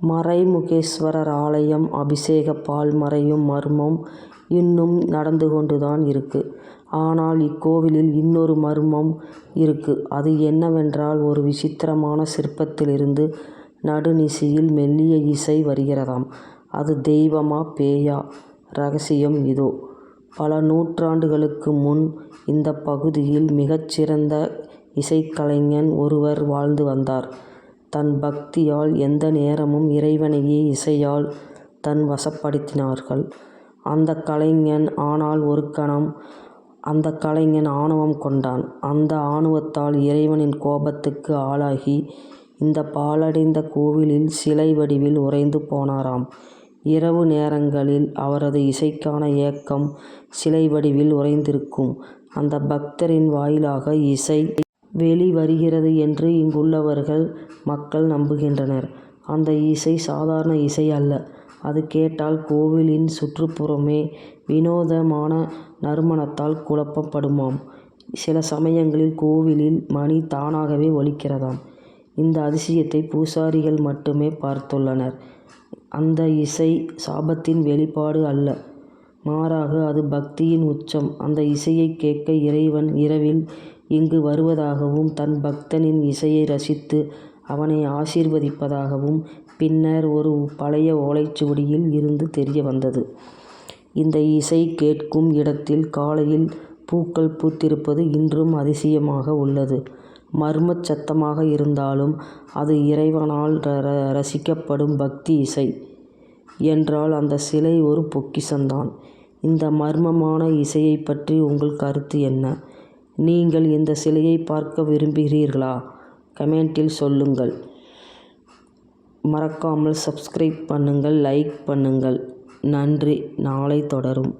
மறைமுகேஸ்வரர் ஆலயம் அபிஷேக பால் மறையும் மர்மம் இன்னும் நடந்து கொண்டுதான் இருக்கு. ஆனால் இக்கோவிலில் இன்னொரு மர்மம் இருக்கு. அது என்னவென்றால், ஒரு விசித்திரமான சிற்பத்திலிருந்து நடுநிசியில் மெல்லிய இசை வருகிறதாம். அது தெய்வமா பேயா? ரகசியம் இதோ. பல நூற்றாண்டுகளுக்கு முன் இந்த பகுதியில் மிகச்சிறந்த இசைக்கலைஞன் ஒருவர் வாழ்ந்து வந்தார். தன் பக்தியால் எந்த நேரமும் இறைவனையே இசையால் தன் வசப்படுத்தினார்கள் அந்த கலைஞன். ஆனால் ஒரு கணம் அந்த கலைஞன் ஆணவம் கொண்டான். அந்த ஆணவத்தால் இறைவனின் கோபத்துக்கு ஆளாகி இந்த பாழடைந்த கோவிலில் சிலை வடிவில் உறைந்து போனாராம். இரவு நேரங்களில் அவரது இசைக்கான ஏக்கம் சிலை வடிவில் உறைந்திருக்கும் அந்த பக்தரின் வாயிலாக இசை வெளிவருகிறது என்று இங்குள்ளவர்கள் மக்கள் நம்புகின்றனர். அந்த இசை சாதாரண இசை அல்ல. அது கேட்டால் கோவிலின் சுற்றுப்புறமே வினோதமான நறுமணத்தால் குழப்பப்படுமாம். சில சமயங்களில் கோவிலில் மணி தானாகவே ஒலிக்கிறதாம். இந்த அதிசயத்தை பூசாரிகள் மட்டுமே பார்த்துள்ளனர். அந்த இசை சாபத்தின் வெளிப்பாடு அல்ல, மாறாக அது பக்தியின் உச்சம். அந்த இசையை கேட்க இறைவன் இரவில் இங்கு வருவதாகவும் தன் பக்தனின் இசையை ரசித்து அவனை ஆசீர்வதிப்பதாகவும் பின்னர் ஒரு பழைய ஓலைச்சுவடியில் இருந்து தெரிய வந்தது. இந்த இசை கேட்கும் இடத்தில் காலையில் பூக்கள் பூத்திருப்பது இன்றும் அதிசயமாக உள்ளது. மர்மச் சத்தமாக இருந்தாலும் அது இறைவனால் ரசிக்கப்படும் பக்தி இசை என்றால் அந்த சிலை ஒரு பொக்கிஷம்தான். இந்த மர்மமான இசையை பற்றி உங்கள் கருத்து என்ன? நீங்கள் இந்த சிலையை பார்க்க விரும்புகிறீர்களா? கமெண்டில் சொல்லுங்கள். மறக்காமல் சப்ஸ்கிரைப் பண்ணுங்கள், லைக் பண்ணுங்கள். நன்றி. நாளை தொடரும்.